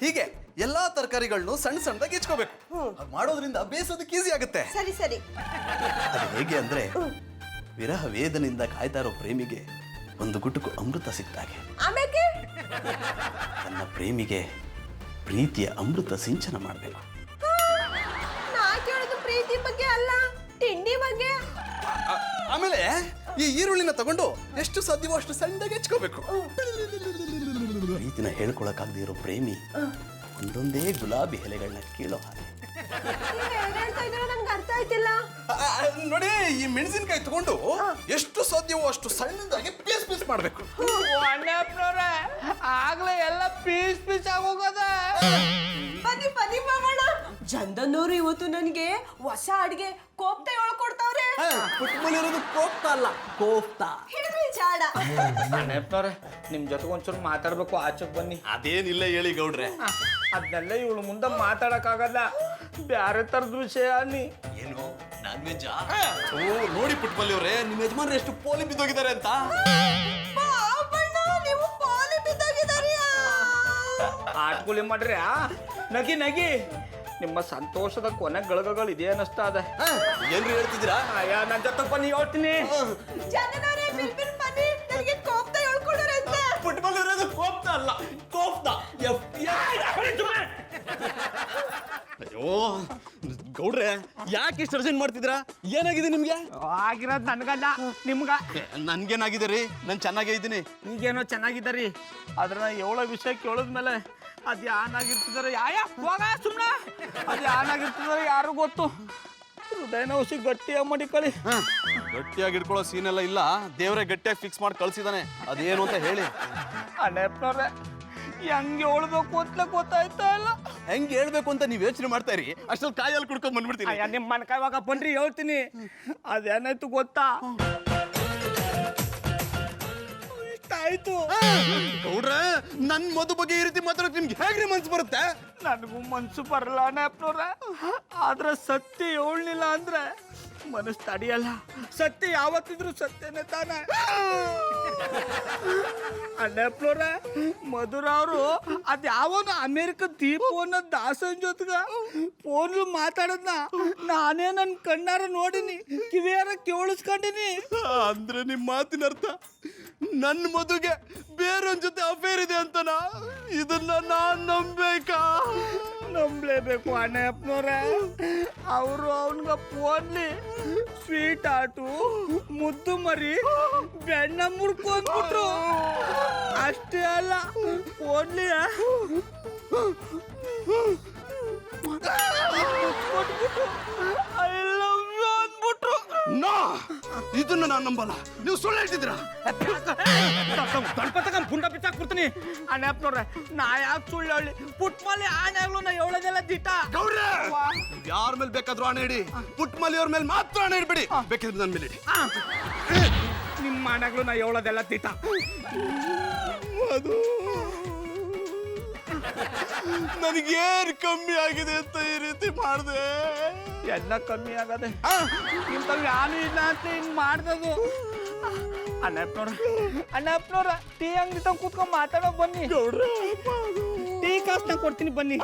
ಹೀಗೆ ಎಲ್ಲಾ ತರಕಾರಿಗಳನ್ನು ಸಣ್ಣ ಸಣ್ಣದಾಗಿ ಹೆಚ್ಕೋಬೇಕು. ಮಾಡೋದ್ರಿಂದ ಬೇಯಿಸೋದಕ್ಕೆ ಈಸಿ ಆಗುತ್ತೆ. ಸರಿ ಸರಿ. ಅದು ಹೇಗೆ ಅಂದ್ರೆ ವಿರಹ ವೇದನೆಯಿಂದ ಕಾಯ್ತಾ ಇರೋ ಪ್ರೇಮಿಗೆ ಒಂದು ಗುಟುಕು ಅಮೃತ ಸಿಕ್ತಾಗೆ ಆಮೇಲೆ ತನ್ನ ಪ್ರೇಮಿಗೆ ಪ್ರೀತಿಯ ಅಮೃತ ಸಿಂಚನ ಮಾಡಬೇಕು. ನಾ ಕೇಳಿದ್ದು ಪ್ರೀತಿ ಬಗ್ಗೆ ಅಲ್ಲ, ತಿಂಡಿ ಬಗ್ಗೆ. ಆಮೇಲೆ ಈ ಈರುಳ್ಳಿನ ತಗೊಂಡು ಎಷ್ಟು ಸಾಧ್ಯವೋ ಅಷ್ಟು ಸಣ್ಣದಾಗಿ ಹೆಚ್ಕೋಬೇಕು. ಪ್ರೀತಿನ ಹೇಳ್ಕೊಳಕ್ಕಾಗದೇ ಇರೋ ಪ್ರೇಮಿ ಒಂದೊಂದೇ ಗುಲಾಬಿ ಎಲೆಗಳನ್ನ ಕೀಳೋ ಹಾಗೆ. ನಂಗೆ ಅರ್ಥ ಆಯ್ತಿಲ್ಲ. ನೋಡಿ, ಈ ಮೆಣಸಿನಕಾಯಿ ತಗೊಂಡು ಎಷ್ಟು ಸಾಧ್ಯವೋ ಅಷ್ಟು ಸಣ್ಣದಾಗಿ ಪೀಸ್ ಪೀಸ್ ಮಾಡ್ಬೇಕು. ಆಗ್ಲೇ ಎಲ್ಲ ಪೀಸ್ ಪೀಸ್ ಆಗೋಗದ. ಬನ್ನಿ ಬನ್ನಿ ಮಾಮಣ್ಣ. ಜಂದನ್ನೋರು ಇವತ್ತು ನನಗೆ ಹೊಸ ಅಡಿಗೆ ಕೋಫ್ತಾ ಹೇಳ್ಕೊಡ್ತಾವ್ರೆ. ಪುಟ್ಮಲಿರೋದು ಕೋಫ್ತಾ ಅಲ್ಲ, ಕೋಫ್ತಾ. ಹಿಡಿದ್ರಿ ಜಾಡ. ಅಣ್ಣಪ್ಪನವ್ರೆ, ನಿಮ್ ಜೊತೆ ಒಂಚೂರು ಮಾತಾಡ್ಬೇಕು, ಆಚೆಗೆ ಬನ್ನಿ. ಅದೇನಿಲ್ಲ ಹೇಳಿ ಗೌಡ್ರೆ. ಅದನ್ನೆಲ್ಲ ಇವಳು ಮುಂದೆ ಮಾತಾಡಕ್ಕಾಗಲ್ಲ, ಬ್ಯಾರೆ ತರದ ವಿಷಯ ನೀ. ಏನು ನಾನ್ ವೆಜ್? ನೋಡಿ ಪುಟ್ಮಲ್ಲಿ ಅವ್ರೆ, ನಿಮ್ಮ ಯಜಮಾನ್ರು ಎಷ್ಟು ಪೋಲಿ ಬಿದ್ದೋಗಿದ್ದಾರೆ ಅಂತ. ನೀವು ಪಾಲಿ ಬಿದ್ದೋಗಿದಾರಿಯಾ? ಆಟ್ಗುಳಿ ಮಾಡ್ರಿ, ನಗಿ ನಗಿ. ನಿಮ್ಮ ಸಂತೋಷದ ಕೊನೆ ಗಳಗಗಳು ಇದೆ ಅನ್ನಿಸ್ತಾ ಇದೆ. ಏನ್ರಿ ಹೇಳ್ತಿದ್ದೀರಾ? ಅಯ್ಯ, ನನ್ನ ಜೊತೆ ಬನ್ನಿ, ಹೇಳ್ತೀನಿ. ಜನನವರೇ ಬಿಲ್ ಬನ್ನಿ, ನನಗೆ ಕೋಫ್ತಾ ಹೇಳ್ಕೊಡ್ರೆ ಅಂತ. ಪುಟ್ಮಲ್ಲಿ ಇರೋದು ಕೋಫ್ತಾ ಅಲ್ಲ, ಕೋಫ್ತಾ. ಅಯ್ಯೋ ಗೌಡ್ರೆ, ಯಾಕೆ ಇಷ್ಟು ಅರ್ಜೆಂಟ್ ಮಾಡ್ತಿದ್ದೀರಾ? ಏನಾಗಿದೆ ನಿಮ್ಗೆ? ಆಗಿರೋದು ನನ್ಗಲ್ಲ, ನಿಮ್ಗ. ನನ್ಗೇನಾಗಿದೆ ರೀ? ನಾನು ಚೆನ್ನಾಗೇ ಇದ್ದೀನಿ. ಈಗೇನೋ ಚೆನ್ನಾಗಿದ್ದಾರಿ, ಅದ್ರ ಏಳೋ ವಿಷಯ ಕೇಳಿದ್ಮೇಲೆ ಅದು ಯಾನಾಗಿರ್ತಿದಾರೆ, ಹೋಗ ಸುಮ್ಮನೆ. ಅದು ಯಾನಾಗಿರ್ತಿದಾರೆ ಯಾರು ಗೊತ್ತು. ಹೃದಯನ ಹುಸಿ ಗಟ್ಟಿಯಾಗಿ ಮಡಿಕಳಿ. ಗಟ್ಟಿಯಾಗಿ ಇಟ್ಕೊಳ್ಳೋ ಸೀನ್ ಎಲ್ಲ ಇಲ್ಲ, ದೇವರೇ ಗಟ್ಟಿಯಾಗಿ ಫಿಕ್ಸ್ ಮಾಡಿ ಕಳ್ಸಿದಾನೆ. ಅದೇನು ಅಂತ ಹೇಳಿ. ಅಣ್ಣಪ್ಪನವ್ರೆ, ಹೆಂಗೆ ಹೇಳ್ಬೇಕು ಅಂತ ಗೊತ್ತಾಯ್ತಾ ಇಲ್ಲ. ಹೆಂಗೆ ಹೇಳ್ಬೇಕು ಅಂತ ನೀವು ಯೋಚನೆ ಮಾಡ್ತಾ ಇರಿ, ಅಷ್ಟ್ರಲ್ಲಿ ಕಾಯಲ್ಲಿ ಕುಡ್ಕೊಂಡ್ ಬಂದ್ಬಿಡ್ತೀನಿ. ಅಯ್ಯ, ನಿಮ್ಮ ಮನ್ಕಾಯಿವಾಗ ಬನ್ರಿ, ಹೇಳ್ತೀನಿ. ಅದೇನಾಯ್ತು ಗೊತ್ತಾ? ಆಯ್ತು ಗೌಡ್ರೆ, ನನ್ ಮಧು ಬಗ್ಗೆ ಈ ರೀತಿ ಮಾತಾಡೋಕೆ ನಿಮ್ಗೆ ಹೇಗ್ರಿ ಮನ್ಸು ಬರುತ್ತೆ? ನನಗೂ ಮನ್ಸು ಬರಲ್ಲ ಅಣ್ಣಪ್ಪನವ್ರೆ, ಆದ್ರೆ ಸತ್ಯ ಹೇಳಲಿಲ್ಲ ಅಂದ್ರೆ ಮನಸ್ಸು ತಡಿಯಲ್ಲ. ಸತ್ಯ ಯಾವತ್ತಿದ್ರು ಸತ್ಯನೇ ತಾನೆ. ಅಣ್ಣಪ್ಪನವ್ರೆ, ಮಧುರ ಅವರು ಅದು ಯಾವನು ಅಮೇರಿಕ ದೀಪ ಅನ್ನೋ ದಾಸನ್ ಜೊತೆಗ ಫೋನ್ಲು ಮಾತಾಡದ್ನ ನಾನೇ ನನ್ನ ಕಣ್ಣಾರ ನೋಡಿನಿ, ಕಿವಿಯಾರ ಕೇಳಿಸ್ಕೊಂಡಿನಿ. ಅಂದ್ರೆ ನಿಮ್ ಮಾತಿನ ಅರ್ಥ ನನ್ನ ಮದುಗೆ ಬೇರೊಂದ್ ಜೊತೆ ಅಫೇರ್ ಇದೆ ಅಂತನಾ? ಇದನ್ನ ನಾನ್ ನಂಬೇಕಾ? ನಂಬಲೇಬೇಕು ಅಣ್ಣಪ್ಪನವ್ರೆ. ಅವರು ಅವನ್ಗ ಫೋನ್ಲಿ ಸ್ವೀಟ್ ಆಟು, ಮುದ್ದು ಮರಿ, ಬೆಣ್ಣ ಮುರ್ಕೊಂಡ್ಬಿಟ್ರು. ಅಷ್ಟೇ ಅಲ್ಲ, ಫೋನ್ಲಿ ಐ ಲವ್ ಯು ಅಂದ್ಬಿಟ್ರು. ನೋ, ಇದನ್ನ ನಾನು ನಂಬಲ್ಲ. ನೀವು ಸುಳ್ಳು ಹೇಳ್ತಿದ್ದೀರಾ? ಗಣಪತಕಂ ಪುಂಡ ಪಿಚ್ಚಾಕ್ ಬಿಡ್ತೀನಿ. ಅಣ್ಣಪ್ಪನವ್ರೆ, ನಾ ಯಾಕೆ ಸುಳ್ಳು ಹೇಳಿ? ಪುಟ್ಮಲ್ಲಿ ಆನೆಗಳು ನಾ ಹೇಳೋದೆಲ್ಲ ದಿಟ. ಗೌಡ್ರೆ, ಯಾರ ಮೇಲೆ ಬೇಕಾದ್ರೂ ಆಣೆ ಇಡಿ, ಪುಟ್ಮಲಿ ಅವ್ರ ಮೇಲೆ ಮಾತ್ರ ಆಣೆ ಇಡ್ಬಿಡಿ. ಬೇಕಿದ್ರೆ ನನ್ನ ಮೇಲೆ ಇಡಿ. ನಿಮ್ಮ ಆನೆಗಳು ನಾ ಹೇಳೋದೆಲ್ಲ ದಿಟ. ಅದು ನನಗೇನು ಕಮ್ಮಿ ಆಗಿದೆ ಅಂತ ಈ ರೀತಿ ಮಾಡಿದೆ? ಎಲ್ಲ ಕಮ್ಮಿ ಆಗದೆ. ಇಂಥವು ಯಾರು ಇಲ್ಲ ಅಂತ ಹಿಂಗ್ ಮಾಡ್ದದು. ಅಣ್ಣಪ್ಪನವ್ರ ಟೀ ಅಂಗಡಿ ತಗೊಂಡ್ ಕೂತ್ಕೊಂಡ್ ಮಾತಾಡೋ ಬನ್ನಿ. ಟೀ ಕಾಸ್ನ ಕೊಡ್ತೀನಿ ಬನ್ನಿ.